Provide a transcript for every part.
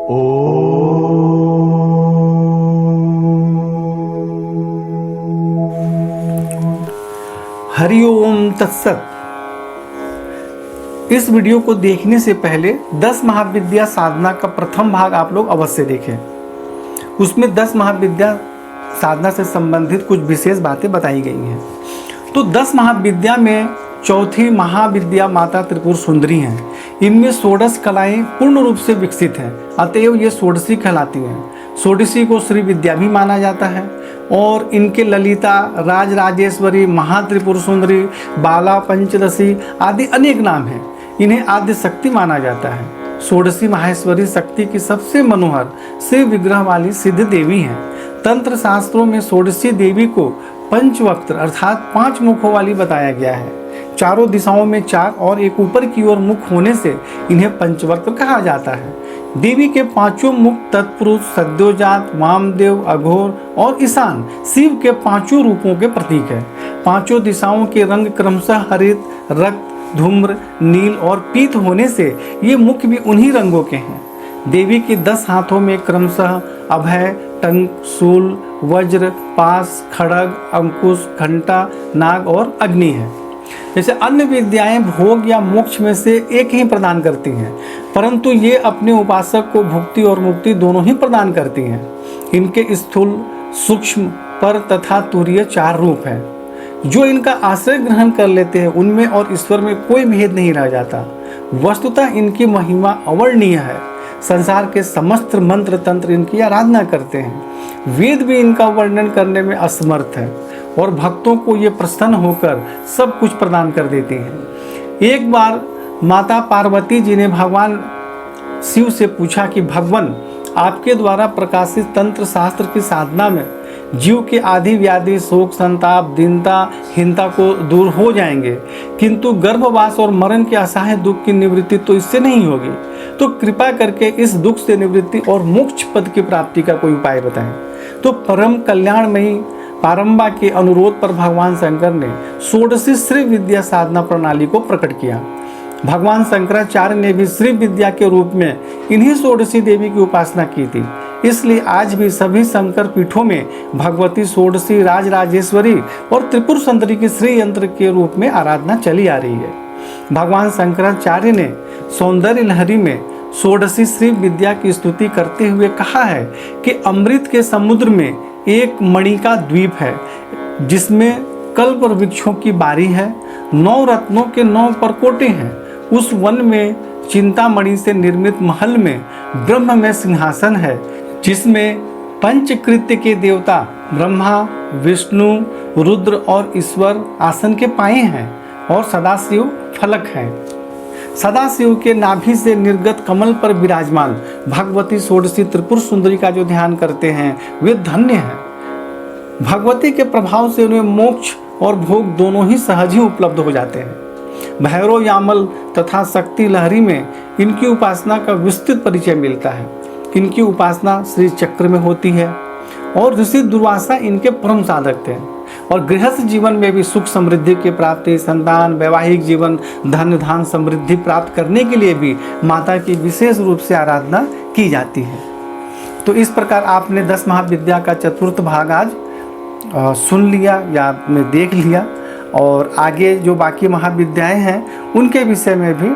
हरि ओम तत्सत। इस वीडियो को देखने से पहले 10 महाविद्या साधना का प्रथम भाग आप लोग अवश्य देखें। उसमें 10 महाविद्या साधना से संबंधित कुछ विशेष बातें बताई गई हैं। तो 10 महाविद्या में चौथी महाविद्या माता त्रिपुर सुंदरी हैं। इनमें षोडश कलाएं पूर्ण रूप से विकसित हैं, अतएव ये षोडशी कहलाती हैं। षोडशी को श्री विद्या भी माना जाता है और इनके ललिता, राज राजेश्वरी, महात्रिपुर सुंदरी, बाला पंचदशी आदि अनेक नाम हैं। इन्हें आद्य शक्ति माना जाता है। षोडशी माहेश्वरी शक्ति की सबसे मनोहर शिव विग्रह वाली सिद्ध देवी हैं। तंत्र शास्त्रों में षोडशी देवी को पंचवक्त्र अर्थात 5 मुखों वाली बताया गया है। चारों दिशाओं में 4 और एक ऊपर की ओर मुख होने से इन्हें पंचवक्त्र कहा जाता है। देवी के 5 मुख तत्पुरुष, सद्योजात, वामदेव, अघोर और ईशान शिव के 5 रूपों के प्रतीक है। 5 दिशाओं के रंग क्रमशः हरित, रक्त, धूम्र, नील और पीत होने से ये मुख भी उन्हीं रंगों के हैं। देवी के 10 हाथों में क्रमशः अभय, टंक, शूल, वज्र, पास, खड़ग, अंकुश, घंटा, नाग और अग्नि है। जैसे अन्य विद्याएं भोग या मोक्ष में से एक ही प्रदान करती हैं, परंतु ये अपने उपासक को भुक्ति और मुक्ति दोनों ही प्रदान करती हैं। इनके स्थूल, सूक्ष्म, पर तथा तुरीय 4 रूप हैं। जो इनका आश्रय ग्रहण कर लेते हैं उनमें और ईश्वर में कोई भेद नहीं रह जाता। वस्तुतः इनकी महिमा अवर्णनीय है। संसार के समस्त मंत्र तंत्र इनकी आराधना करते हैं। वेद भी इनका वर्णन करने में असमर्थ है और भक्तों को ये प्रसन्न होकर सब कुछ प्रदान कर देती हैं। एक बार माता पार्वती जी ने भगवान शिव से पूछा कि भगवान, आपके द्वारा प्रकाशित तंत्र शास्त्र की साधना में जीव के आदि व्याधि, शोक, संताप, दीनता, हीनता को दूर हो जाएंगे, किंतु गर्भवास और मरण के असहाय दुख की निवृत्ति तो इससे नहीं होगी। तो कृपा करके इस दुख से निवृत्ति और मोक्ष पद की प्राप्ति का कोई उपाय बताएं। तो परम कल्याणमयी पारंबा के अनुरोध पर भगवान शंकर ने षोडशी श्री विद्या साधना प्रणाली को प्रकट किया। भगवान शंकराचार्य ने भी श्री विद्या के रूप में इन्हीं षोडशी देवी की उपासना की थी। इसलिए आज भी सभी शंकर पीठों में भगवती षोडशी, राज राजेश्वरी और त्रिपुर सुंदरी की श्री यंत्र के रूप में आराधना चली आ रही है। भगवान शंकराचार्य ने सौंदर्य लहरी में षोडशी श्री विद्या की स्तुति करते हुए कहा है कि अमृत के समुद्र में एक मणि का द्वीप है, जिसमें कल्प वृक्षों की बारी है, 9 रत्नों के 9 परकोटे हैं। उस वन में चिंतामणि से निर्मित महल में ब्रह्म में सिंहासन है, जिसमें पंचकृत्य के देवता ब्रह्मा, विष्णु, रुद्र और ईश्वर आसन के पाए हैं और सदाशिव फलक है। सदाशिव के नाभि से निर्गत कमल पर विराजमान भगवती षोडशी त्रिपुर सुंदरी का जो ध्यान करते हैं वे धन्य हैं। भगवती के प्रभाव से उन्हें मोक्ष और भोग दोनों ही सहज ही उपलब्ध हो जाते हैं। भैरव यामल तथा शक्ति लहरी में इनकी उपासना का विस्तृत परिचय मिलता है। इनकी उपासना श्री चक्र में होती है और ऋषि दुर्वासा इनके परम साधक थे। और गृहस्थ जीवन में भी सुख समृद्धि की प्राप्ति, संतान, वैवाहिक जीवन, धन धान समृद्धि प्राप्त करने के लिए भी माता की विशेष रूप से आराधना की जाती है। तो इस प्रकार आपने 10 महाविद्या का चतुर्थ भाग आज सुन लिया या आपने देख लिया, और आगे जो बाकी महाविद्याएं हैं उनके विषय में भी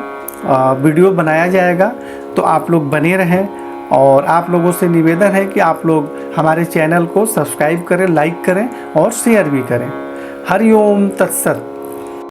वीडियो बनाया जाएगा। तो आप लोग बने रहें और आप लोगों से निवेदन है कि आप लोग हमारे चैनल को सब्सक्राइब करें, लाइक करें और शेयर भी करें। हरि ओम तत्सत।